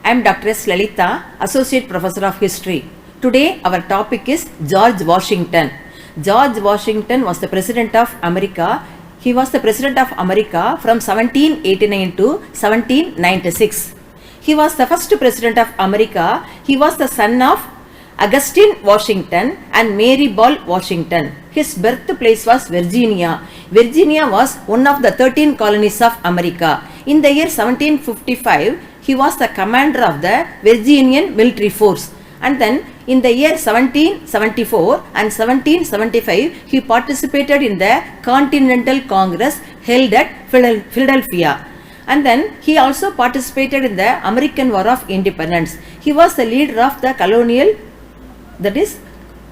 I am Dr. S. Lalitha, Associate Professor of History. Today our topic is George Washington. George Washington was the President of America. He was the President of America from 1789 to 1796. He was the first President of America. He was the son of Augustine Washington and Mary Ball Washington. His birthplace was Virginia. Virginia was one of the 13 colonies of America. In the year 1755, he was the commander of the Virginian military force. And then in the year 1774 and 1775, he participated in the Continental Congress held at Philadelphia. And then he also participated in the American War of Independence. He was the leader of the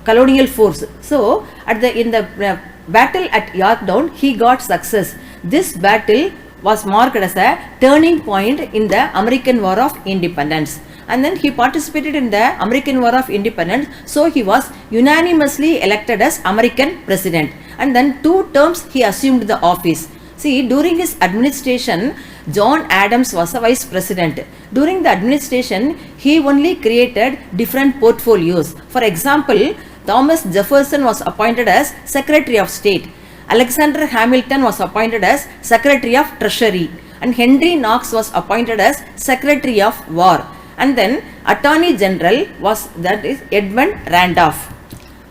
colonial force. So in the battle at Yorktown, he got success. This battle was marked as a turning point in the American War of Independence. And then he participated in the American War of Independence, so he was unanimously elected as American President. And then 2 terms he assumed the office. See, during his administration, John Adams was a Vice President. During the administration, he only created different portfolios. For example, Thomas Jefferson was appointed as Secretary of State. Alexander Hamilton was appointed as Secretary of Treasury. And Henry Knox was appointed as Secretary of War. And then Attorney General was Edmund Randolph.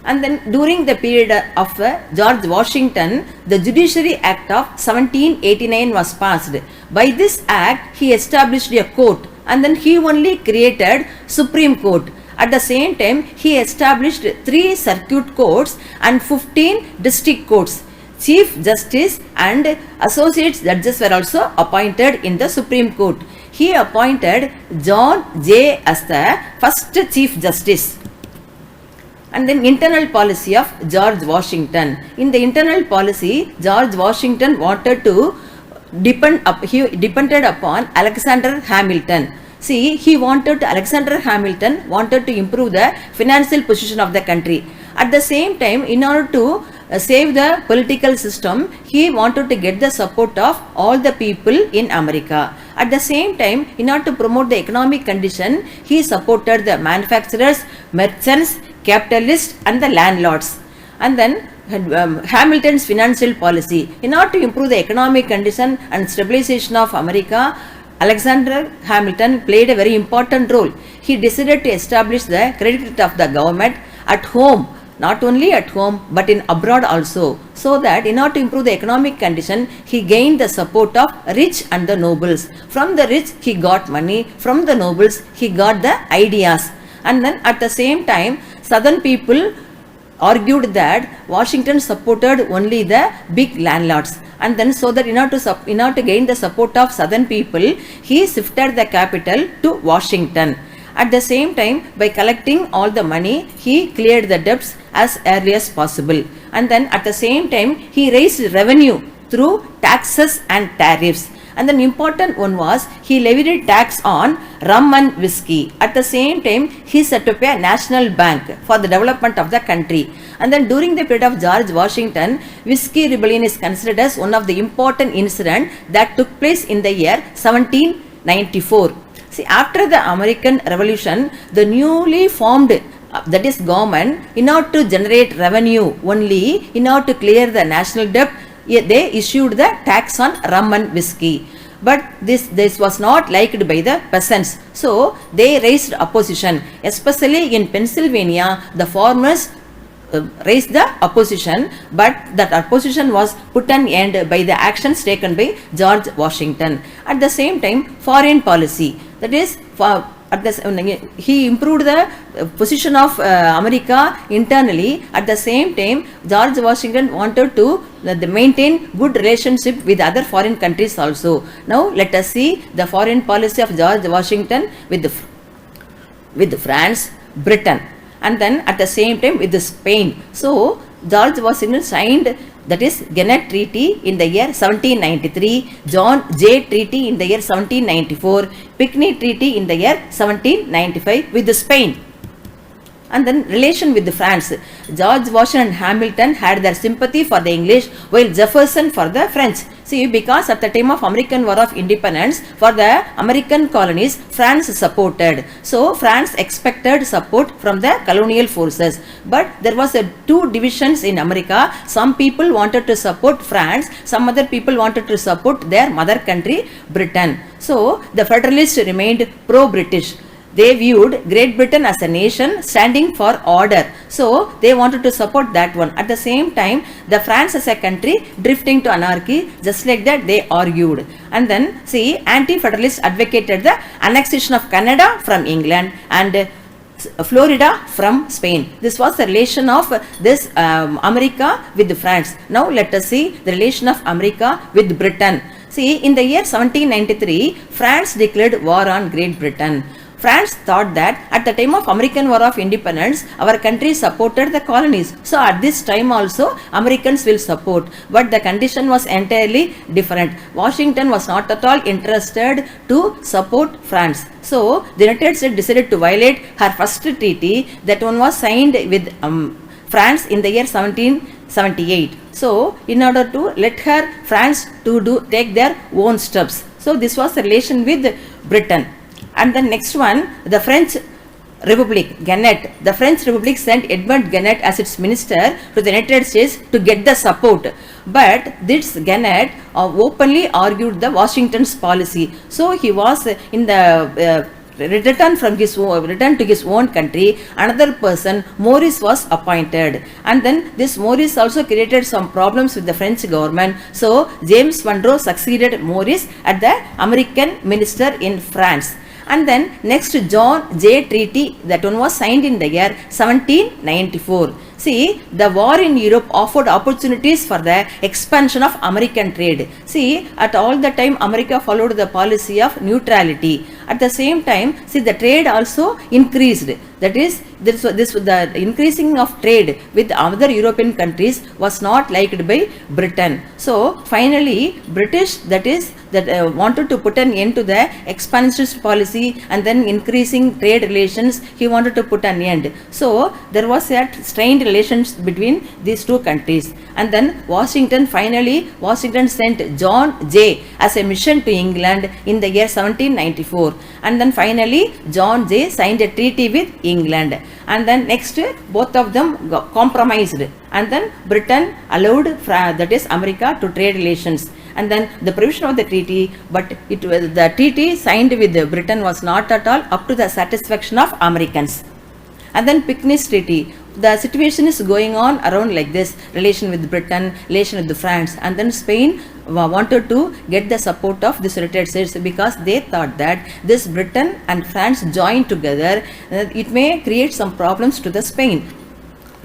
And then during the period of George Washington, the Judiciary Act of 1789 was passed. By this act, he established a court, and then he only created Supreme Court. At the same time, he established 3 circuit courts and 15 district courts. Chief Justice and Associate Judges were also appointed in the Supreme Court. He appointed John Jay as the first Chief Justice. And then internal policy of George Washington. In the internal policy, George Washington wanted to depended upon Alexander Hamilton. See, Alexander Hamilton wanted to improve the financial position of the country. At the same time, in order to save the political system, he wanted to get the support of all the people in America. At the same time, in order to promote the economic condition, he supported the manufacturers, merchants, capitalists and the landlords. And then Hamilton's financial policy. In order to improve the economic condition and stabilization of America, Alexander Hamilton played a very important role. He decided to establish the credit of the government at home, not only at home but in abroad also, so that in order to improve the economic condition, he gained the support of rich and the nobles. From the rich he got money, from the nobles he got the ideas. And then at the same time, southern people argued that Washington supported only the big landlords. And then so that in order to gain the support of southern people, he shifted the capital to Washington. At the same time, by collecting all the money, he cleared the debts as early as possible. And then at the same time, he raised revenue through taxes and tariffs. And the important one was he levied tax on rum and whiskey. At the same time, he set up a national bank for the development of the country. And then during the period of George Washington, whiskey rebellion is considered as one of the important incidents that took place in the year 1794. See, after the American Revolution, the newly formed government, in order to generate revenue only, in order to clear the national debt, they issued the tax on rum and whiskey. But this was not liked by the peasants. So they raised opposition. Especially in Pennsylvania, the farmers raised the opposition, but that opposition was put an end by the actions taken by George Washington. At the same time, foreign policy. That is, he improved the position of America internally. At the same time, George Washington wanted to maintain good relationship with other foreign countries also. Now let us see the foreign policy of George Washington with France, Britain, and then at the same time with Spain. So George Washington signed, that is, Gannett Treaty in the year 1793, John Jay Treaty in the year 1794, Pinckney Treaty in the year 1795 with Spain. And then relation with France. George Washington and Hamilton had their sympathy for the English, while Jefferson for the French. See, because at the time of American War of Independence, for the American colonies, France supported. So, France expected support from the colonial forces. But there was two divisions in America. Some people wanted to support France, some other people wanted to support their mother country, Britain. So, the Federalists remained pro-British. They viewed Great Britain as a nation standing for order. So, they wanted to support that one. At the same time, the France as a country drifting to anarchy, just like that they argued. And then, see, anti-federalists advocated the annexation of Canada from England and Florida from Spain. This was the relation of this America with France. Now, let us see the relation of America with Britain. See, in the year 1793, France declared war on Great Britain. France thought that at the time of American War of Independence, our country supported the colonies. So at this time also, Americans will support. But the condition was entirely different. Washington was not at all interested to support France. So the United States decided to violate her first treaty. That one was signed with France in the year 1778. So in order to let her France to take their own steps. So this was the relation with Britain. And the next one, the French Republic, Genet. The French Republic sent Edmund Genet as its minister to the United States to get the support. But this Genet openly argued the Washington's policy. So he was in the return to his own country. Another person, Maurice, was appointed. And then this Maurice also created some problems with the French government. So James Monroe succeeded Maurice as the American minister in France. And then next, John Jay Treaty, that one was signed in the year 1794. See, the war in Europe offered opportunities for the expansion of American trade. See, at all the time, America followed the policy of neutrality. At the same time, see, the trade also increased. That is, the increasing of trade with other European countries was not liked by Britain. So, finally, British, wanted to put an end to the expansionist policy and then increasing trade relations. He wanted to put an end. So, there was a strained relations between these two countries. And then Washington sent John Jay as a mission to England in the year 1794. And then finally, John Jay signed a treaty with England. And then next, both of them compromised. And then Britain allowed, that is America, to trade relations. And then the provision of the treaty, but the treaty signed with Britain was not at all up to the satisfaction of Americans. And then Picnic Treaty. The situation is going on around like this, relation with Britain, relation with France, and then Spain wanted to get the support of the United States because they thought that this Britain and France joined together, it may create some problems to the Spain.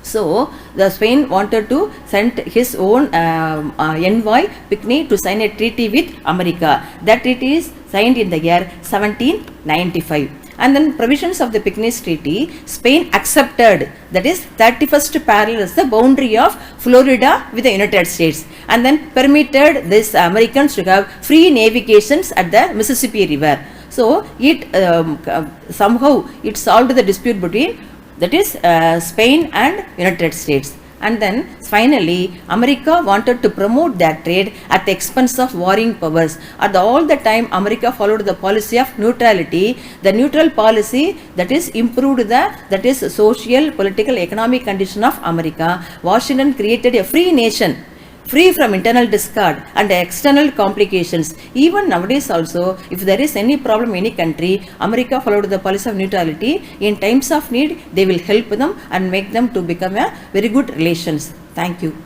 So, the Spain wanted to send his own envoy, Pinckney, to sign a treaty with America. That treaty is signed in the year 1795. And then provisions of the Picnic Treaty, Spain accepted, that is 31st parallel as the boundary of Florida with the United States, and then permitted these Americans to have free navigations at the Mississippi River. So it somehow it solved the dispute between, that is Spain and United States. And then finally, America wanted to promote that trade at the expense of warring powers. At all the time, America followed the policy of neutrality. The neutral policy, that is improved that is social, political, economic condition of America. Washington created a free nation, free from internal discord and external complications. Even nowadays also, if there is any problem in any country, America followed the policy of neutrality. In times of need, they will help them and make them to become a very good relations. Thank you.